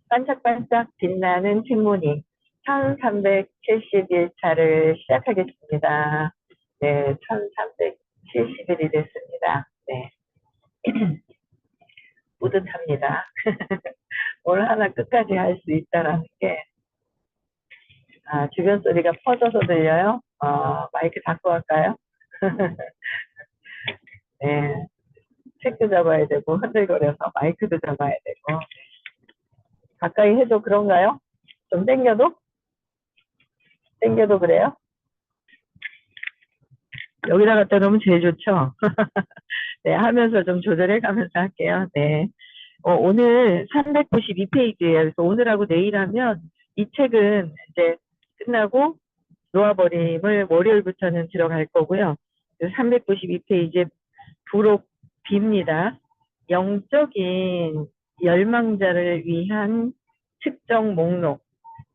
반짝반짝 빛나는 굿모닝 1371차를 시작하겠습니다. 네, 1370일이 됐습니다. 네, 뿌듯합니다. 오늘 하나 끝까지 할 수 있다라는 게, 주변 소리가 퍼져서 들려요? 마이크 닫고 할까요? 네, 책도 잡아야 되고, 흔들거려서 마이크도 잡아야 되고, 가까이 해도 그런가요? 좀 땡겨도? 땡겨도 그래요? 여기다 갖다 놓으면 제일 좋죠? 네, 하면서 좀 조절해 가면서 할게요. 네. 오늘 392페이지예요. 그래서 오늘하고 내일 하면 이 책은 이제 끝나고 놓아버림을 월요일부터는 들어갈 거고요. 392페이지에 부록 B입니다. 영적인 열망자를 위한 특정 목록.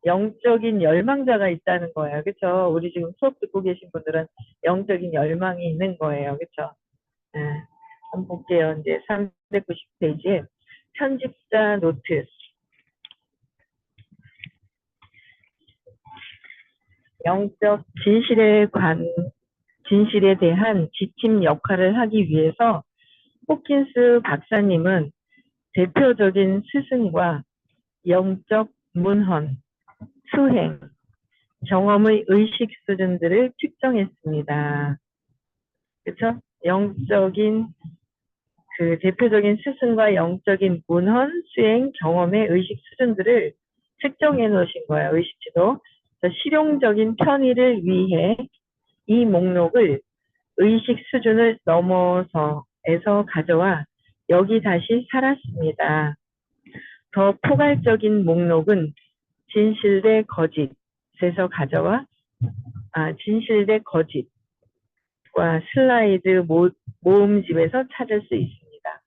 영적인 열망자가 있다는 거예요. 그렇죠? 우리 지금 수업 듣고 계신 분들은 영적인 열망이 있는 거예요. 그렇죠? 네. 한번 볼게요. 이제 390페이지에 편집자 노트. 영적 진실에 대한 지침 역할을 하기 위해서 호킨스 박사님은 대표적인 스승과 영적 문헌, 수행, 경험의 의식 수준들을 측정했습니다. 그렇죠? 영적인 대표적인 스승과 영적인 문헌, 수행, 경험의 의식 수준들을 측정해 놓으신 거예요. 의식지도. 실용적인 편의를 위해 이 목록을 의식 수준을 넘어서에서 가져와 여기 다시 살았습니다. 더 포괄적인 목록은 진실 대 거짓에서 가져와 진실 대 거짓과 슬라이드 모음집에서 찾을 수 있습니다.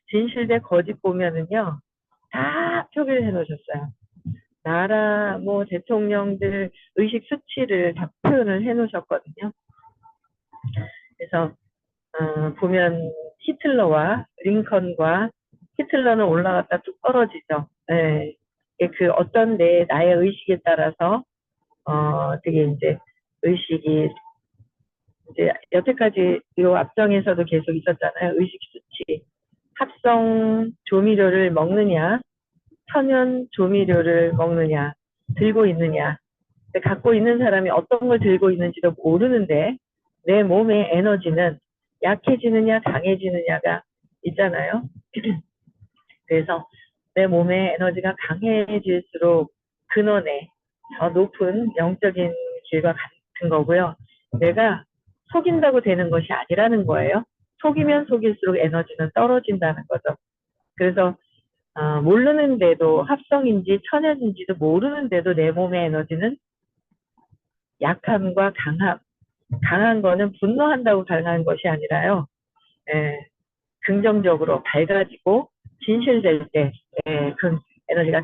진실 대 거짓 보면은요, 다 표기를 해놓으셨어요. 나라, 대통령들 의식 수치를 다 표현을 해놓으셨거든요. 그래서, 보면 히틀러와 링컨과 히틀러는 올라갔다 뚝 떨어지죠. 네. 어떤 나의 의식에 따라서, 되게 이제 의식이 이제 여태까지 이 앞정에서도 계속 있었잖아요. 의식 수치. 합성 조미료를 먹느냐, 천연 조미료를 먹느냐, 들고 있느냐. 갖고 있는 사람이 어떤 걸 들고 있는지도 모르는데 내 몸의 에너지는 약해지느냐 강해지느냐가 있잖아요. 그래서 내 몸의 에너지가 강해질수록 근원에 더 높은 영적인 길과 같은 거고요. 내가 속인다고 되는 것이 아니라는 거예요. 속이면 속일수록 에너지는 떨어진다는 거죠. 그래서 모르는데도 합성인지 천연인지도 모르는데도 내 몸의 에너지는 약함과 강한 거는 분노한다고 강한 것이 아니라요. 긍정적으로 밝아지고 진실될 때 그 에너지가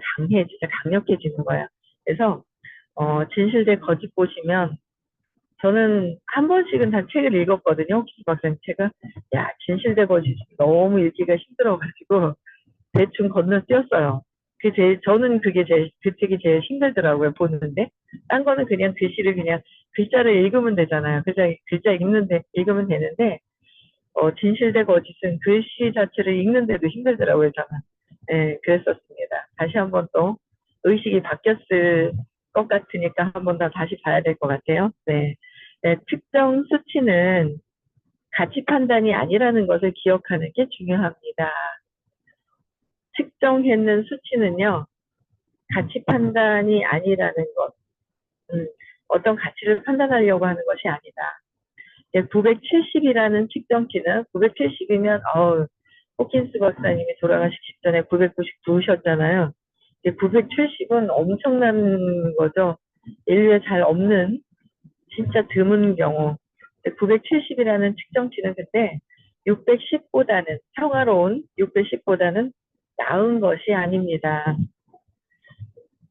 강력해지는 거야. 그래서 진실대 거짓 보시면 저는 한 번씩은 다 책을 읽었거든요. 호키스 박사님 책을. 진실대 거짓 너무 읽기가 힘들어가지고 대충 건너뛰었어요. 저는 그 책이 제일 힘들더라고요, 보는데. 딴 거는 그냥 글자를 읽으면 되잖아요. 글자 읽으면 되는데, 진실대 거짓은 글씨 자체를 읽는데도 힘들더라고요, 저는. 네, 그랬었습니다. 다시 한번 또 의식이 바뀌었을 것 같으니까 한번 더 다시 봐야 될 것 같아요. 네. 네, 특정 수치는 가치 판단이 아니라는 것을 기억하는 게 중요합니다. 측정했는 수치는요, 가치 판단이 아니라는 것, 어떤 가치를 판단하려고 하는 것이 아니다. 970이라는 측정치는 970이면 호킨스 박사님이 돌아가시기 전에 999셨잖아요. 970은 엄청난 거죠. 인류에 잘 없는 진짜 드문 경우. 970이라는 측정치는 근데 610보다는 평화로운 610보다는 나은 것이 아닙니다.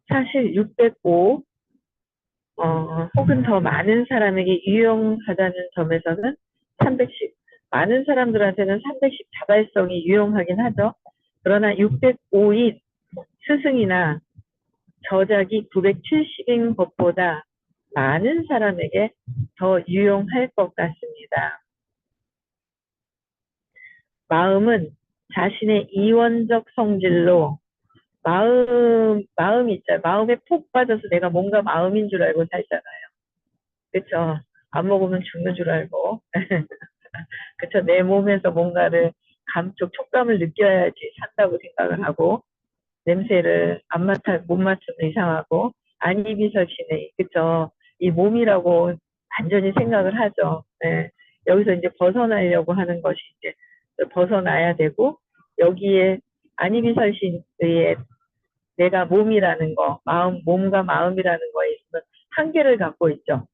사실 605 혹은 더 많은 사람에게 유용하다는 점에서는 310 많은 사람들한테는 310 자발성이 유용하긴 하죠. 그러나 605인 스승이나 저작이 970인 것보다 많은 사람에게 더 유용할 것 같습니다. 마음은 자신의 이원적 성질로 마음이 있잖아요. 마음에 푹 빠져서 내가 뭔가 마음인 줄 알고 살잖아요. 그쵸? 안 먹으면 죽는 줄 알고. 그쵸? 내 몸에서 뭔가를 촉감을 느껴야지 산다고 생각을 하고, 냄새를 못 맡으면 이상하고, 안 입이 설치네. 그쵸? 이 몸이라고 완전히 생각을 하죠. 네. 여기서 이제 벗어나려고 하는 것이 이제 벗어나야 되고, 여기에 안입이 설신의 내가 몸이라는 거, 몸과 마음이라는 거에 있어서 한계를 갖고 있죠.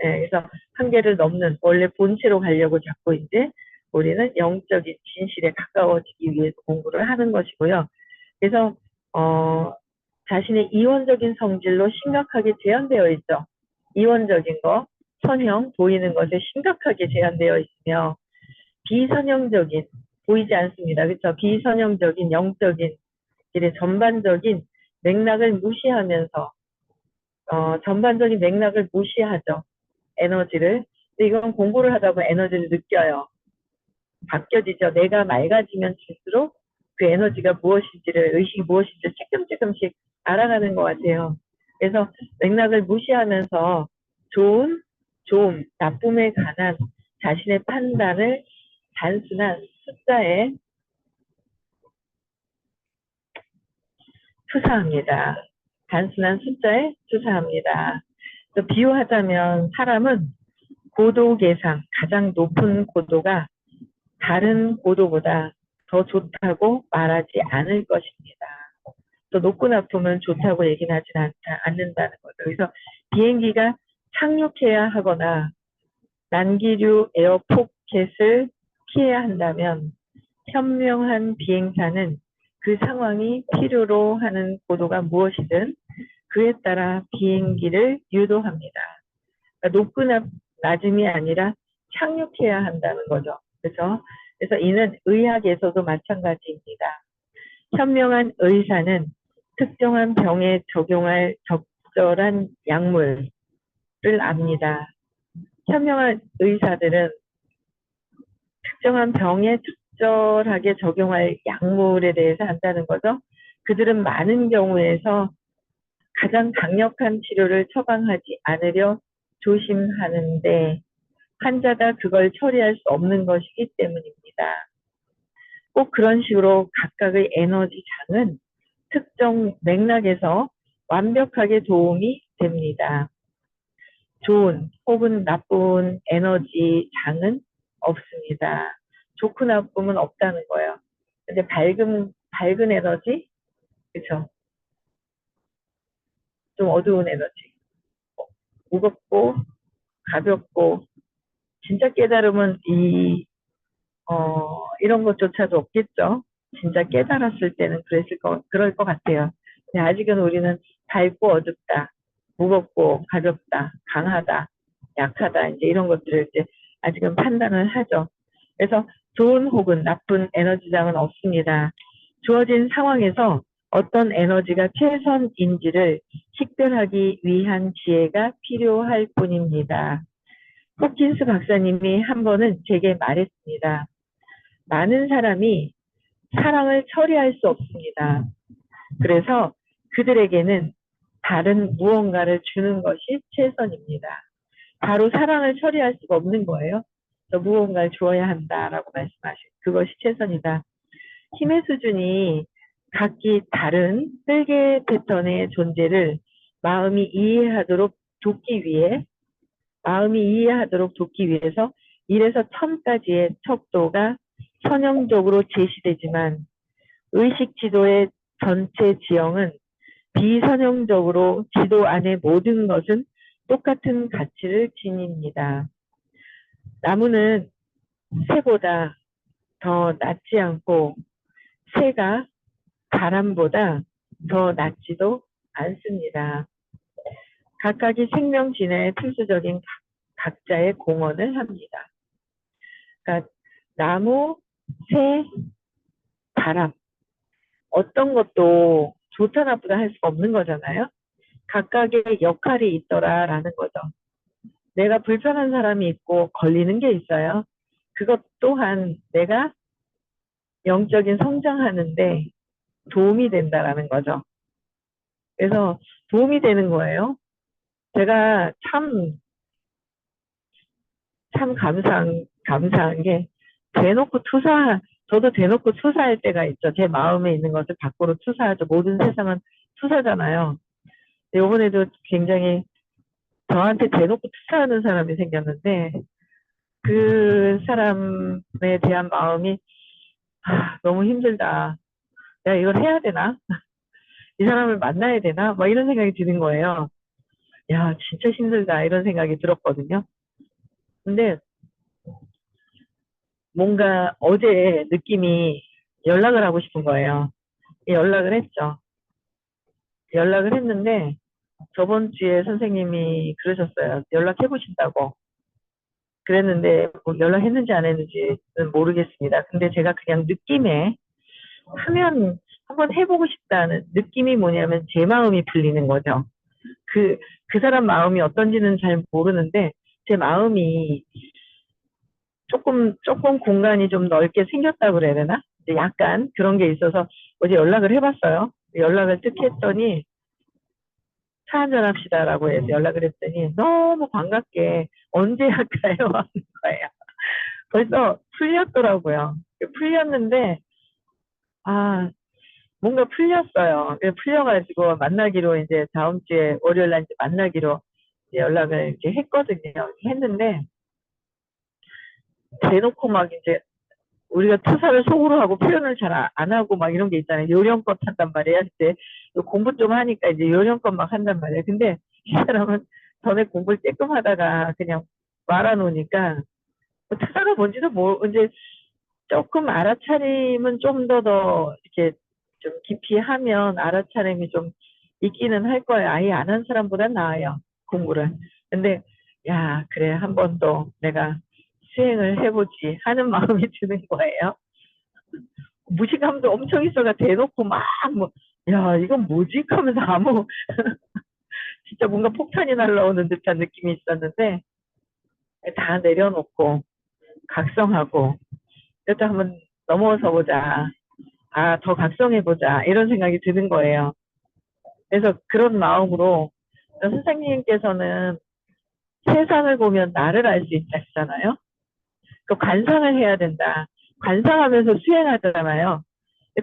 예, 그래서 한계를 넘는 원래 본체로 가려고 자꾸 이제 우리는 영적인 진실에 가까워지기 위해서 공부를 하는 것이고요. 그래서 자신의 이원적인 성질로 심각하게 제한되어 있죠. 이원적인 거, 선형, 보이는 것에 심각하게 제한되어 있으며 비선형적인, 보이지 않습니다. 그렇죠? 비선형적인, 영적인, 전반적인 맥락을 무시하면서 전반적인 맥락을 무시하죠. 에너지를. 근데 이건 공부를 하다 보면 에너지를 느껴요. 바뀌어지죠. 내가 맑아지면 질수록 그 에너지가 무엇인지를, 의식이 무엇인지를 조금씩 알아가는 것 같아요. 그래서 맥락을 무시하면서 좋음, 나쁨에 관한 자신의 판단을 단순한 숫자에 투사합니다. 단순한 숫자에 투사합니다. 비유하자면 사람은 고도 계상, 가장 높은 고도가 다른 고도보다 더 좋다고 말하지 않을 것입니다. 또 높고 높으면 좋다고 얘기는 하지 않는다는 거죠. 그래서 비행기가 착륙해야 하거나 난기류 에어포켓을 피해야 한다면 현명한 비행사는 그 상황이 필요로 하는 고도가 무엇이든 그에 따라 비행기를 유도합니다. 그러니까 높거나 낮음이 아니라 착륙해야 한다는 거죠. 그래서 이는 의학에서도 마찬가지입니다. 현명한 의사는 특정한 병에 적용할 적절한 약물을 압니다. 현명한 의사들은 특정한 병에 적절하게 적용할 약물에 대해서 한다는 거죠. 그들은 많은 경우에서 가장 강력한 치료를 처방하지 않으려 조심하는데 환자가 그걸 처리할 수 없는 것이기 때문입니다. 꼭 그런 식으로 각각의 에너지 장은 특정 맥락에서 완벽하게 도움이 됩니다. 좋은 혹은 나쁜 에너지 장은 없습니다. 좋고 나쁨은 없다는 거예요. 근데 밝은 에너지, 그렇죠? 좀 어두운 에너지, 무겁고 가볍고 진짜 깨달음은 이런 것조차도 없겠죠. 진짜 깨달았을 때는 그럴 것 같아요. 근데 아직은 우리는 밝고 어둡다, 무겁고 가볍다, 강하다, 약하다, 이제 이런 것들을 이제 아직은 판단을 하죠. 그래서 좋은 혹은 나쁜 에너지장은 없습니다. 주어진 상황에서 어떤 에너지가 최선인지를 식별하기 위한 지혜가 필요할 뿐입니다. 호킨스 박사님이 한 번은 제게 말했습니다. 많은 사람이 사랑을 처리할 수 없습니다. 그래서 그들에게는 다른 무언가를 주는 것이 최선입니다. 바로 사랑을 처리할 수가 없는 거예요. 무언가를 주어야 한다라고 말씀하신 그것이 최선이다. 힘의 수준이 각기 다른 설계 패턴의 존재를 마음이 이해하도록 돕기 위해서 1에서 1000까지의 척도가 선형적으로 제시되지만 의식 지도의 전체 지형은 비선형적으로 지도 안의 모든 것은 똑같은 가치를 지닙니다. 나무는 새보다 더 낮지 않고 새가 바람보다 더 낮지도 않습니다. 각각이 생명 진화의 필수적인 각자의 공헌을 합니다. 그러니까 나무, 새, 바람 어떤 것도 좋다 나쁘다 할 수가 없는 거잖아요. 각각의 역할이 있더라라는 거죠. 내가 불편한 사람이 있고 걸리는 게 있어요. 그것 또한 내가 영적인 성장하는데 도움이 된다라는 거죠. 그래서 도움이 되는 거예요. 제가 참 감사한 게 저도 대놓고 투사할 때가 있죠. 제 마음에 있는 것을 밖으로 투사하죠. 모든 세상은 투사잖아요. 이번에도 굉장히 저한테 대놓고 투사하는 사람이 생겼는데, 그 사람에 대한 마음이, 너무 힘들다. 내가 이걸 해야 되나? 이 사람을 만나야 되나? 막 이런 생각이 드는 거예요. 야, 진짜 힘들다. 이런 생각이 들었거든요. 근데 뭔가 어제 느낌이 연락을 하고 싶은 거예요. 연락을 했죠. 연락을 했는데 저번 주에 선생님이 그러셨어요. 연락해 보신다고. 그랬는데 뭐 연락했는지 안 했는지는 모르겠습니다. 근데 제가 그냥 느낌에 하면 한번 해보고 싶다는 느낌이 뭐냐면 제 마음이 풀리는 거죠. 그 사람 마음이 어떤지는 잘 모르는데 제 마음이 조금 공간이 좀 넓게 생겼다고 그래야 되나? 약간 그런 게 있어서 어제 연락을 해봤어요. 연락을 뜩 했더니 차 한잔 합시다라고 해서 연락을 했더니 너무 반갑게 언제 할까요? 하는 거예요. 벌써 풀렸더라고요. 풀렸는데, 아, 뭔가 풀렸어요. 풀려가지고 만나기로 이제 다음 주에 월요일 날 이제 만나기로 이제 연락을 이제 했거든요. 했는데, 대놓고 막 이제 우리가 투사를 속으로 하고 표현을 잘 안 하고 막 이런 게 있잖아요. 요령껏 한단 말이에요. 그때 공부 좀 하니까 이제 요령껏 막 한단 말이에요. 근데 이 사람은 전에 공부를 조금 하다가 그냥 말아놓으니까 뭐 투사가 뭔지도 이제 조금 알아차림은 좀 더 이렇게 좀 깊이 하면 알아차림이 좀 있기는 할 거예요. 아예 안 한 사람보단 나아요. 공부를. 근데 야, 그래. 한 번 더 내가 수행을 해보지 하는 마음이 드는 거예요. 무식함도 엄청 있어가 대놓고 막 뭐, 야, 이건 뭐지? 하면서 아무 진짜 뭔가 폭탄이 날라오는 듯한 느낌이 있었는데 다 내려놓고 각성하고 일단 한번 넘어서 보자. 더 각성해 보자. 이런 생각이 드는 거예요. 그래서 그런 마음으로 선생님께서는 세상을 보면 나를 알 수 있다 했잖아요. 그 관상을 해야 된다. 관상하면서 수행하잖아요.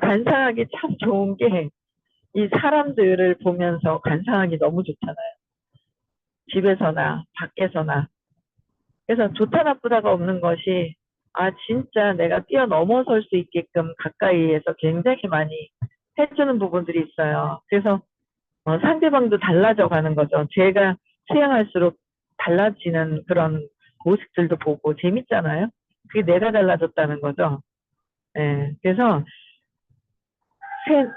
관상하기 참 좋은 게 이 사람들을 보면서 관상하기 너무 좋잖아요. 집에서나 밖에서나. 그래서 좋다 나쁘다가 없는 것이 진짜 내가 뛰어넘어설 수 있게끔 가까이에서 굉장히 많이 해주는 부분들이 있어요. 그래서 상대방도 달라져 가는 거죠. 제가 수행할수록 달라지는 그런 모습들도 보고 재밌잖아요. 그게 내가 달라졌다는 거죠. 예, 그래서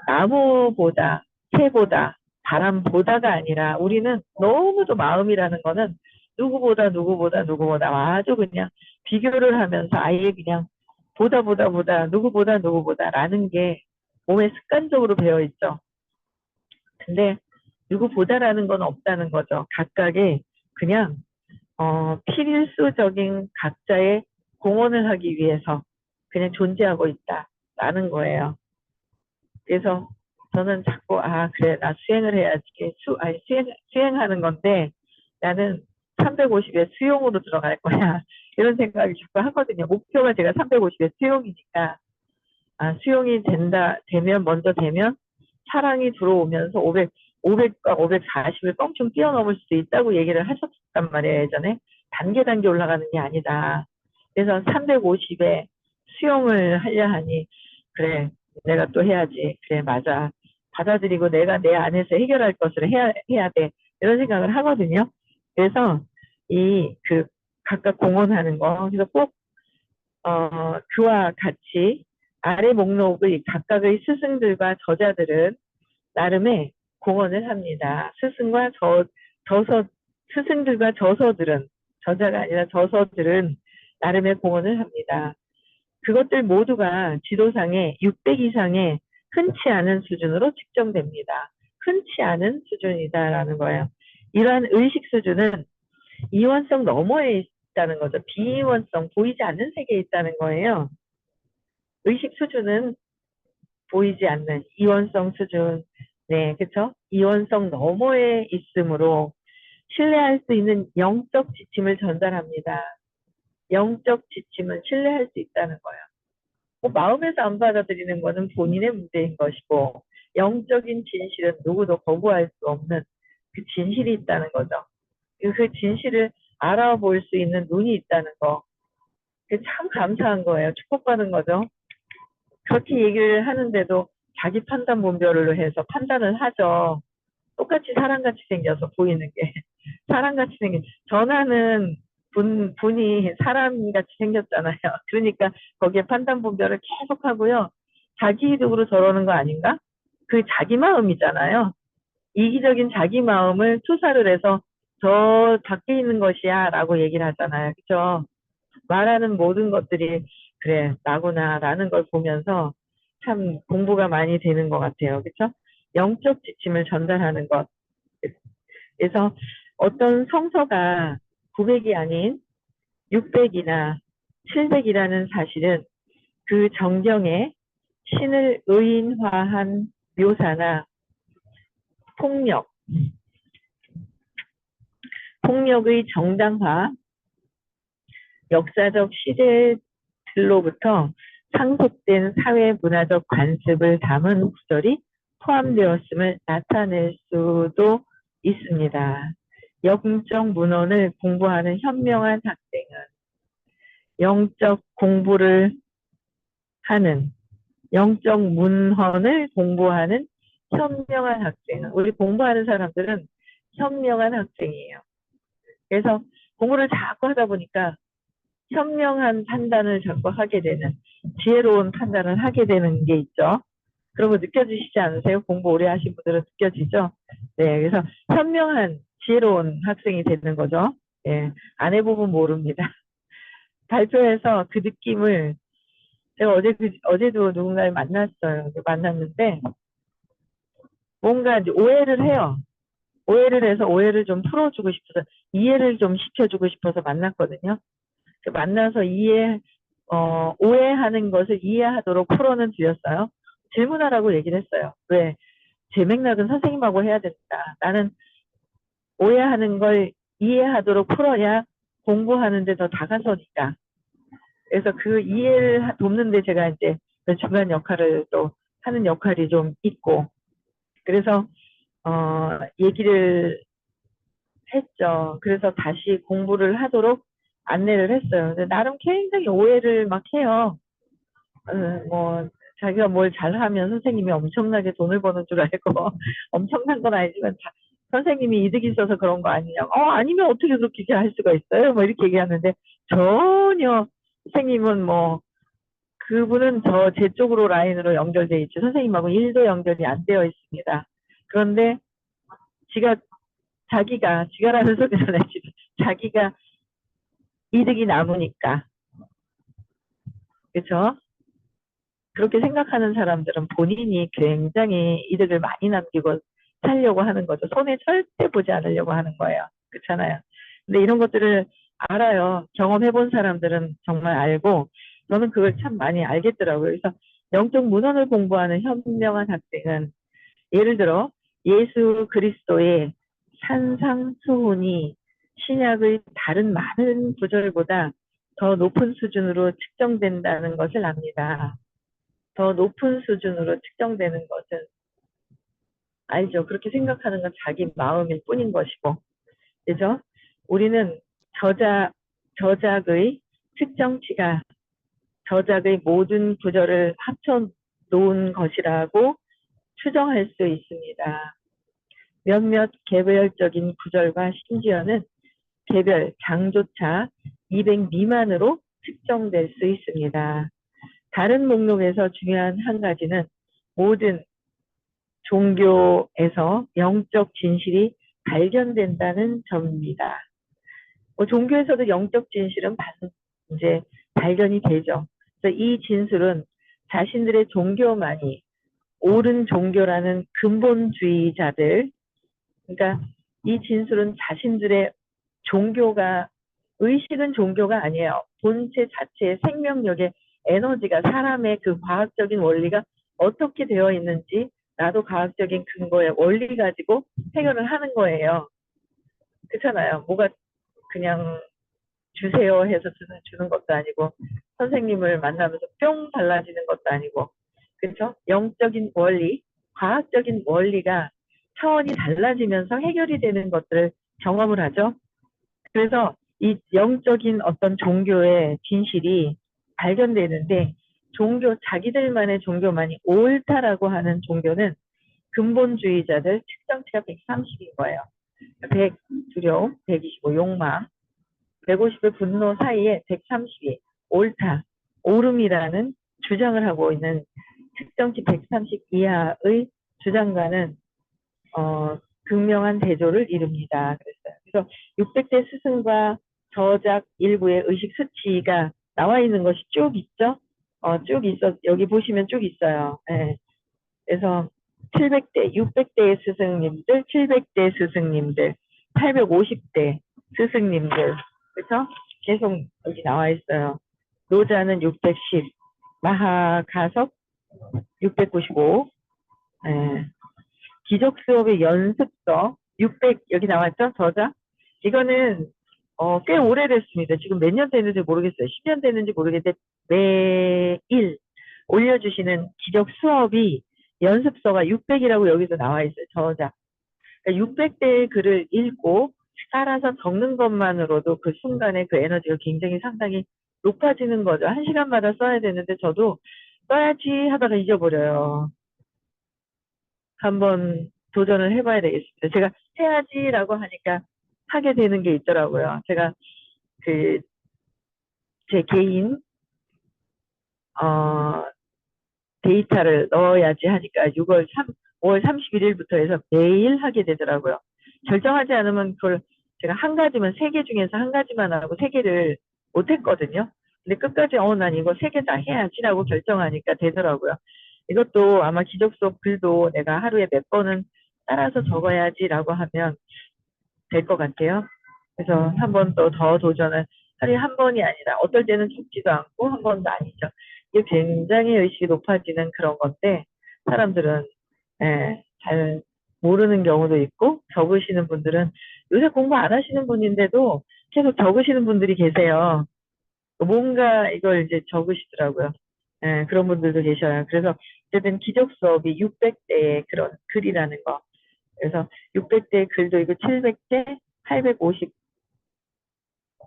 나무보다, 새보다, 바람보다가 아니라 우리는 너무도 마음이라는 거는 누구보다 아주 그냥 비교를 하면서 아예 그냥 누구보다라는 게 몸에 습관적으로 배어 있죠. 근데 누구보다라는 건 없다는 거죠. 각각의 그냥 필수적인 각자의 공헌을 하기 위해서 그냥 존재하고 있다라는 거예요. 그래서 저는 자꾸 그래 나 수행을 해야지 수행하는 건데 나는 350에 수용으로 들어갈 거야 이런 생각이 자꾸 하거든요. 목표가 제가 350에 수용이니까 수용이 먼저 되면 사랑이 들어오면서 500과 540을 껑충 뛰어넘을 수 있다고 얘기를 하셨단 말이에요. 예전에 단계 올라가는 게 아니다. 그래서 350에 수용을 하려 하니 그래 내가 또 해야지. 그래 맞아. 받아들이고 내가 내 안에서 해결할 것을 해야 돼. 이런 생각을 하거든요. 그래서 각각 공헌하는 거. 그래서 꼭 그와 같이 아래 목록의 각각의 스승들과 저자들은 나름의 공헌을 합니다. 저서, 스승들과 저서들은, 저자가 아니라 저서들은 나름의 공헌을 합니다. 그것들 모두가 지도상에 600 이상의 흔치 않은 수준으로 측정됩니다. 흔치 않은 수준이다라는 거예요. 이러한 의식 수준은 이원성 너머에 있다는 거죠. 비이원성, 보이지 않는 세계에 있다는 거예요. 의식 수준은 보이지 않는 이원성 수준, 네, 그쵸? 이원성 너머에 있으므로 신뢰할 수 있는 영적 지침을 전달합니다. 영적 지침은 신뢰할 수 있다는 거예요. 뭐 마음에서 안 받아들이는 거는 본인의 문제인 것이고, 영적인 진실은 누구도 거부할 수 없는 그 진실이 있다는 거죠. 그 진실을 알아볼 수 있는 눈이 있다는 거. 그게 참 감사한 거예요. 축복받은 거죠. 그렇게 얘기를 하는데도 자기 판단 분별로 해서 판단을 하죠. 똑같이 사람같이 생겨서 보이는 게. 사람같이 생긴, 전하는 분이 사람같이 생겼잖아요. 그러니까 거기에 판단 분별을 계속 하고요. 자기 이득으로 저러는 거 아닌가? 그 자기 마음이잖아요. 이기적인 자기 마음을 투사를 해서 저 밖에 있는 것이야 라고 얘기를 하잖아요. 그죠? 말하는 모든 것들이 그래 나구나 라는 걸 보면서 참 공부가 많이 되는 것 같아요. 그렇죠? 영적 지침을 전달하는 것. 그래서 어떤 성서가 900이 아닌 600이나 700이라는 사실은 그 정경에 신을 의인화한 묘사나 폭력, 폭력의 정당화, 역사적 시대들로부터 상속된 사회 문화적 관습을 담은 구절이 포함되었음을 나타낼 수도 있습니다. 영적 문헌을 공부하는 현명한 학생은 영적 공부를 하는, 영적 문헌을 공부하는 현명한 학생은, 우리 공부하는 사람들은 현명한 학생이에요. 그래서 공부를 자꾸 하다 보니까 현명한 판단을 자꾸 하게 되는, 지혜로운 판단을 하게 되는 게 있죠. 그런 거 느껴지시지 않으세요? 공부 오래 하신 분들은 느껴지죠? 네, 그래서 현명한, 지혜로운 학생이 되는 거죠. 예, 안 해보면 모릅니다. 발표해서 그 느낌을, 제가 어제도 누군가를 만났어요. 만났는데, 뭔가 이제 오해를 해요. 오해를 해서 오해를 좀 풀어주고 싶어서, 이해를 좀 시켜주고 싶어서 만났거든요. 만나서 오해하는 것을 이해하도록 풀어는 드렸어요. 질문하라고 얘기를 했어요. 왜? 제 맥락은 선생님하고 해야 된다. 나는 오해하는 걸 이해하도록 풀어야 공부하는데 더 다가서니까. 그래서 그 이해를 돕는데 제가 이제 중간 역할을 또 하는 역할이 좀 있고, 그래서 얘기를 했죠. 그래서 다시 공부를 하도록 안내를 했어요. 근데 나름 굉장히 오해를 막 해요. 뭐 자기가 뭘 잘하면 선생님이 엄청나게 돈을 버는 줄 알고 엄청난 건 아니지만 선생님이 이득이 있어서 그런 거 아니냐. 아니면 어떻게 그렇게 할 수가 있어요? 뭐 이렇게 얘기하는데 전혀 선생님은 뭐 그분은 제 쪽으로 라인으로 연결돼 있죠. 선생님하고 1도 연결이 안 되어 있습니다. 그런데 지가라는 소리는 자기가 이득이 남으니까. 그렇죠? 그렇게 생각하는 사람들은 본인이 굉장히 이득을 많이 남기고 살려고 하는 거죠. 손해 절대 보지 않으려고 하는 거예요. 그렇잖아요. 근데 이런 것들을 알아요. 경험해본 사람들은 정말 알고, 저는 그걸 참 많이 알겠더라고요. 그래서 영적 문헌을 공부하는 현명한 학생은 예를 들어 예수 그리스도의 산상수훈이 신약의 다른 많은 구절보다 더 높은 수준으로 측정된다는 것을 압니다. 더 높은 수준으로 측정되는 것은 알죠. 그렇게 생각하는 건 자기 마음일 뿐인 것이고, 그죠? 우리는 저작의 측정치가 저작의 모든 구절을 합쳐 놓은 것이라고 추정할 수 있습니다. 몇몇 개별적인 구절과 심지어는 개별 장조차 200 미만으로 측정될 수 있습니다. 다른 목록에서 중요한 한 가지는 모든 종교에서 영적 진실이 발견된다는 점입니다. 종교에서도 영적 진실은 이제 발견이 되죠. 그래서 이 진술은 자신들의 종교만이 옳은 종교라는 근본주의자들, 그러니까 이 진술은 자신들의 종교가, 의식은 종교가 아니에요. 본체 자체의 생명력의 에너지가, 사람의 그 과학적인 원리가 어떻게 되어 있는지 나도 과학적인 근거의 원리 가지고 해결을 하는 거예요. 그렇잖아요. 뭐가 그냥 주세요 해서 주는 것도 아니고, 선생님을 만나면서 뿅 달라지는 것도 아니고, 그렇죠? 영적인 원리, 과학적인 원리가 차원이 달라지면서 해결이 되는 것들을 경험을 하죠. 그래서 이 영적인 어떤 종교의 진실이 발견되는데, 자기들만의 종교만이 옳다라고 하는 종교는 근본주의자들 측정치가 130인 거예요. 100 두려움, 125 욕망, 150의 분노 사이에 130이 옳다, 옳음이라는 주장을 하고 있는 측정치 130 이하의 주장가는 극명한 대조를 이룹니다. 그랬어요. 그래서 600대 스승과 저작 일부의 의식 수치가 나와 있는 것이 쭉 있죠. 쭉 있어, 여기 보시면 쭉 있어요. 예. 그래서 700대, 600대의 스승님들, 700대 스승님들, 850대 스승님들, 그렇죠? 계속 여기 나와 있어요. 노자는 610, 마하가석 695, 예. 기적 수업의 연습서 600 여기 나왔죠? 저자. 이거는 꽤 오래됐습니다. 지금 몇 년 됐는지 모르겠어요. 10년 됐는지 모르겠는데 매일 올려주시는 기적 수업이 연습서가 600이라고 여기서 나와 있어요. 저자. 그러니까 600대의 글을 읽고 따라서 적는 것만으로도 그 순간에 그 에너지가 굉장히 상당히 높아지는 거죠. 한 시간마다 써야 되는데 저도 써야지 하다가 잊어버려요. 한번 도전을 해봐야 되겠습니다. 제가 해야지라고 하니까 하게 되는 게 있더라고요. 제가 그 제 개인 데이터를 넣어야지 하니까 5월 31일부터 해서 매일 하게 되더라고요. 결정하지 않으면 그걸 제가 한 가지만, 세 개 중에서 한 가지만 하고 세 개를 못 했거든요. 근데 끝까지 난 이거 세 개 다 해야지라고 결정하니까 되더라고요. 이것도 아마 기적 수업 글도 내가 하루에 몇 번은 따라서 적어야지라고 하면 될 것 같아요. 그래서 한 번 또 더 도전을, 하루에 한 번이 아니라 어떨 때는 죽지도 않고 한 번도 아니죠. 이게 굉장히 의식이 높아지는 그런 건데 사람들은 잘 모르는 경우도 있고, 적으시는 분들은, 요새 공부 안 하시는 분인데도 계속 적으시는 분들이 계세요. 뭔가 이걸 이제 적으시더라고요. 그런 분들도 계셔요. 그래서 어쨌든 기적 수업이 600대의 그런 글이라는 거. 그래서 600대 글도 있고 700대, 850,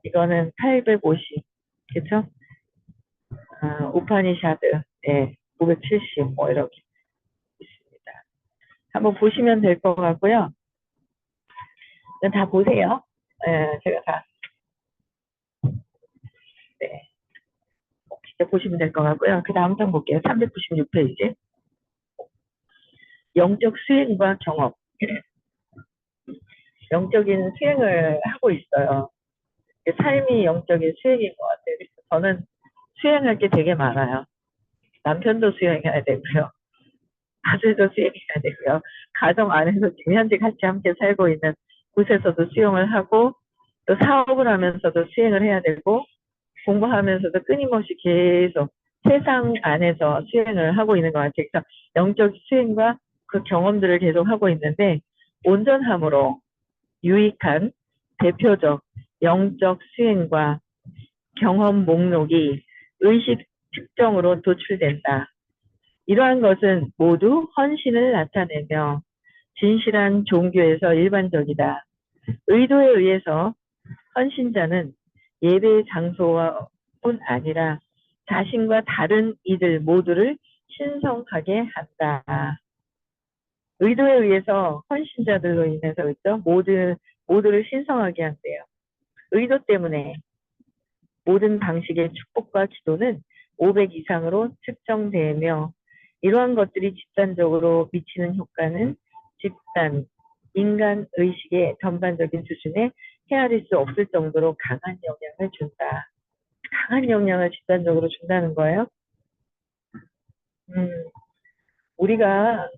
이거는 850, 그쵸? 우파니샤드, 570, 뭐 이렇게 있습니다. 한번 보시면 될 것 같고요. 다 보세요. 제가 다, 네, 진짜 보시면 될 것 같고요. 그 다음 장 볼게요. 396페이지. 영적 수행과 경험. 영적인 수행을 하고 있어요. 삶이 영적인 수행인 것 같아요. 그래서 저는 수행할 게 되게 많아요. 남편도 수행해야 되고요. 아들도 수행해야 되고요. 가정 안에서 지금 현재 같이 함께 살고 있는 곳에서도 수행을 하고, 또 사업을 하면서도 수행을 해야 되고, 공부하면서도 끊임없이 계속 세상 안에서 수행을 하고 있는 것 같아요. 그래서 영적 수행과 그 경험들을 계속 하고 있는데, 온전함으로 유익한 대표적 영적 수행과 경험 목록이 의식 측정으로 도출된다. 이러한 것은 모두 헌신을 나타내며 진실한 종교에서 일반적이다. 의도에 의해서 헌신자는 예배 장소뿐 아니라 자신과 다른 이들 모두를 신성하게 한다. 의도에 의해서 헌신자들로 인해서 그렇죠? 모두를 신성하게 한대요. 의도 때문에 모든 방식의 축복과 기도는 500 이상으로 측정되며, 이러한 것들이 집단적으로 미치는 효과는 집단, 인간 의식의 전반적인 수준에 헤아릴 수 없을 정도로 강한 영향을 준다. 강한 영향을 집단적으로 준다는 거예요. 음, 우리가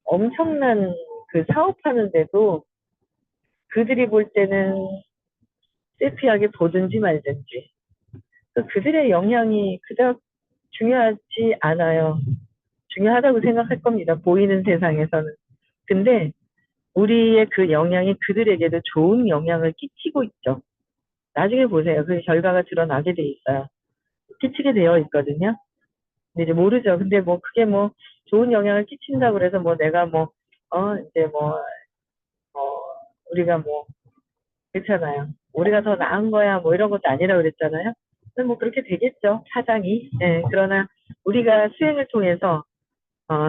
엄청난 그 사업하는데도 그들이 볼 때는 세피하게 보든지 말든지 그들의 영향이 그닥 중요하지 않아요. 중요하다고 생각할 겁니다. 보이는 세상에서는. 근데 우리의 그 영향이 그들에게도 좋은 영향을 끼치고 있죠. 나중에 보세요. 그 결과가 드러나게 돼 있어요. 끼치게 되어 있거든요. 근데 이제 모르죠. 근데 뭐 그게 뭐 좋은 영향을 끼친다고 그래서 뭐 내가 뭐, 이제 뭐, 우리가 뭐, 그렇잖아요. 우리가 더 나은 거야 뭐 이런 것도 아니라 그랬잖아요. 근데 뭐 그렇게 되겠죠. 사장이. 예, 그러나 우리가 수행을 통해서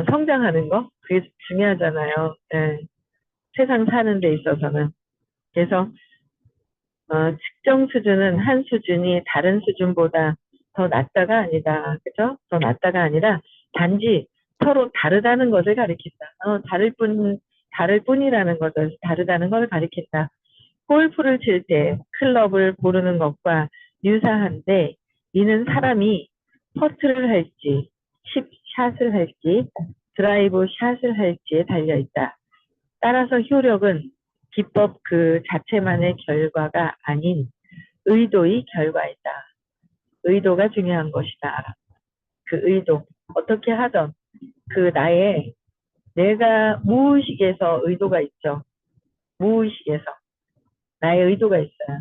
성장하는 거 그게 중요하잖아요. 예, 세상 사는 데 있어서는. 그래서 측정 수준은 한 수준이 다른 수준보다 더 낮다가 아니다. 그죠? 더 낮다가 아니라 단지 서로 다르다는 것을 가리킨다. 다를 뿐이라는 것을 다르다는 것을 가리킨다. 골프를 칠 때 클럽을 고르는 것과 유사한데 이는 사람이 퍼트를 할지, 칩샷을 할지, 드라이브 샷을 할지에 달려 있다. 따라서 효력은 기법 그 자체만의 결과가 아닌 의도의 결과이다. 의도가 중요한 것이다. 그 의도, 어떻게 하던 그 내가 무의식에서 의도가 있죠. 무의식에서 나의 의도가 있어요.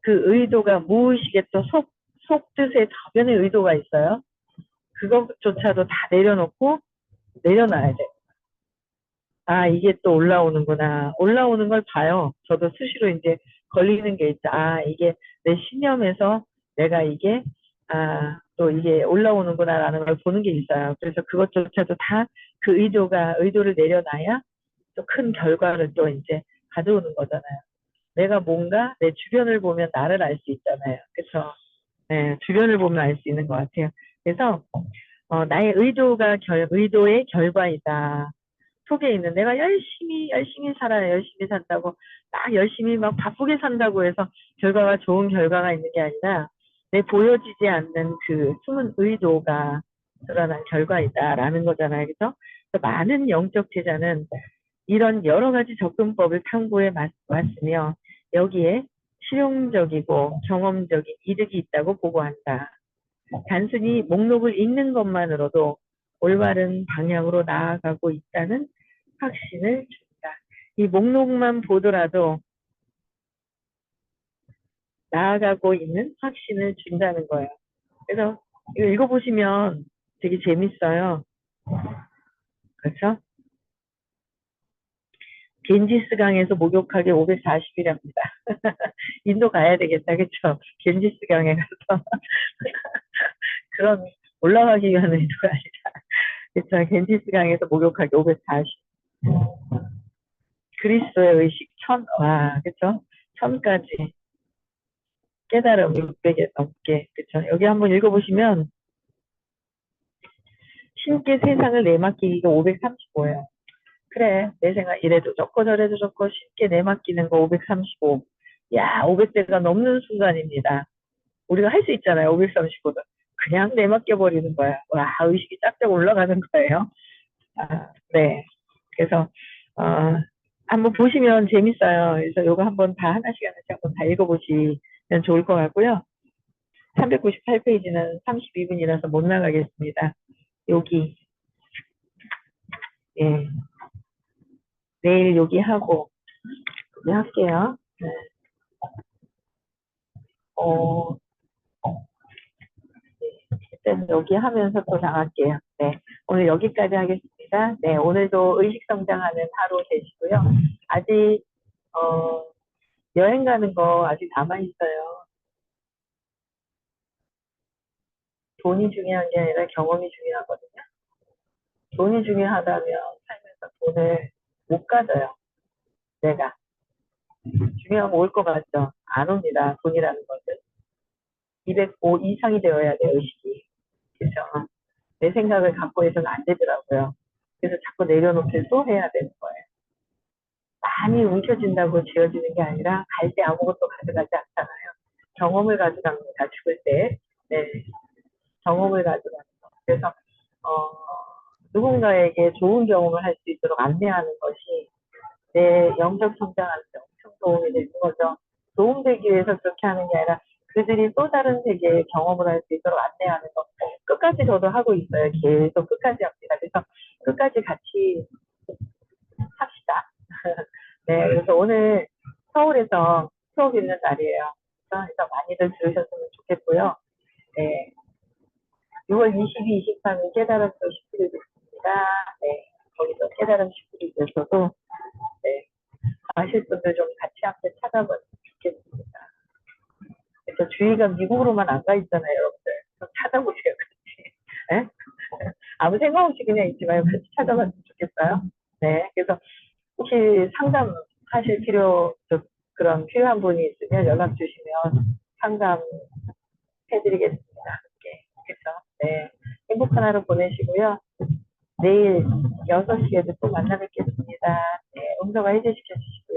그 의도가 무의식에 또 속뜻의 다변의 의도가 있어요. 그것조차도 다 내려놔야 돼. 아, 이게 또 올라오는구나. 올라오는 걸 봐요. 저도 수시로 이제 걸리는 게 있죠. 아, 이게 내 신념에서 내가 이게, 또 이게 올라오는구나라는 걸 보는 게 있어요. 그래서 그것조차도 다 그 의도를 내려놔야 또 큰 결과를 또 이제 가져오는 거잖아요. 내가 뭔가 내 주변을 보면 나를 알 수 있잖아요. 그렇죠? 네, 주변을 보면 알 수 있는 것 같아요. 그래서 나의 의도의 결과이다. 속에 있는 내가 열심히 살아요. 열심히 산다고 막 열심히 막 바쁘게 산다고 해서 결과가 좋은 결과가 있는 게 아니라 내 보여지지 않는 그 숨은 의도가 드러난 결과이다라는 거잖아요. 그래서 많은 영적 제자는 이런 여러 가지 접근법을 탐구해 왔으며 여기에 실용적이고 경험적인 이득이 있다고 보고한다. 단순히 목록을 읽는 것만으로도 올바른 방향으로 나아가고 있다는 확신을 준다. 이 목록만 보더라도 나아가고 있는 확신을 준다는 거예요. 그래서 이거 읽어보시면 되게 재밌어요. 그렇죠? 겐지스 강에서 목욕하기 540이랍니다. 인도 가야 되겠다, 그쵸? 겐지스 강에 가서. 그런 올라가기 위한 의도가 아니라, 그쵸? 겐지스 강에서 목욕하기 540. 그리스도의 의식 1000, 와, 그쵸? 1000까지. 깨달음 600에 넘게, 그쵸? 여기 한번 읽어보시면, 신께 세상을 내맡기기가 535예요. 그래, 내 생각 이래도 좋고 저래도 좋고 쉽게 내맡기는 거 535. 야, 500대가 넘는 순간입니다. 우리가 할 수 있잖아요. 535도. 그냥 내맡겨버리는 거야. 와, 의식이 쫙쫙 올라가는 거예요. 네. 그래서, 한번 보시면 재밌어요. 그래서 요거 한번 다 하나씩 한번 다 읽어보시면 좋을 것 같고요. 398페이지는 32분이라서 못 나가겠습니다. 여기, 예. 내일 여기 하고, 여기 할게요. 네. 어, 일단 여기 하면서 또 나갈게요. 네. 오늘 여기까지 하겠습니다. 네. 오늘도 의식 성장하는 하루 되시고요. 아직, 어, 여행 가는 거 아직 남아있어요. 돈이 중요한 게 아니라 경험이 중요하거든요. 돈이 중요하다면 살면서 돈을 못 가져요. 내가. 중요하면 올 것 같죠? 안 옵니다. 돈이라는 것은. 205 이상이 되어야 돼요, 의식이. 그죠? 내 생각을 갖고 해서는 안 되더라고요. 그래서 자꾸 내려놓기를 또 해야 되는 거예요. 많이 움켜진다고 지어지는 게 아니라 갈 때 아무것도 가져가지 않잖아요. 경험을 가져갑니다. 죽을 때. 네. 경험을 가져갑니다. 그래서 누군가에게 좋은 경험을 할 수 있도록 안내하는 것이 내 영적 성장하는 데 엄청 도움이 되는 거죠. 도움되기 위해서 그렇게 하는 게 아니라 그들이 또 다른 세계의 경험을 할 수 있도록 안내하는 거. 끝까지 저도 하고 있어요. 계속 끝까지 합니다. 그래서 끝까지 같이 합시다. 네, 그래서 오늘 서울에서 수업 있는 날이에요. 그래서 많이들 들으셨으면 좋겠고요. 네, 6월 22, 23일 깨달음 또 10일이 됐습니다. 네, 거기서 깨달음 10일이 돼서도 네, 아실 분들 좀 같이 함께 찾아보면 좋겠습니다. 그래서 주위가 미국으로만 안 가 있잖아요, 여러분들. 좀 찾아보세요, 같이. 네? 아무 생각 없이 그냥 있지 말고 같이 찾아봤으면 좋겠어요. 네, 그래서 혹시 상담하실 그런 필요한 분이 있으면 연락 주시면 상담해드리겠습니다. 네, 그래서, 네, 행복한 하루 보내시고요. 내일 6시에도 또 만나 뵙겠습니다. 네, 응답을 해주십시오.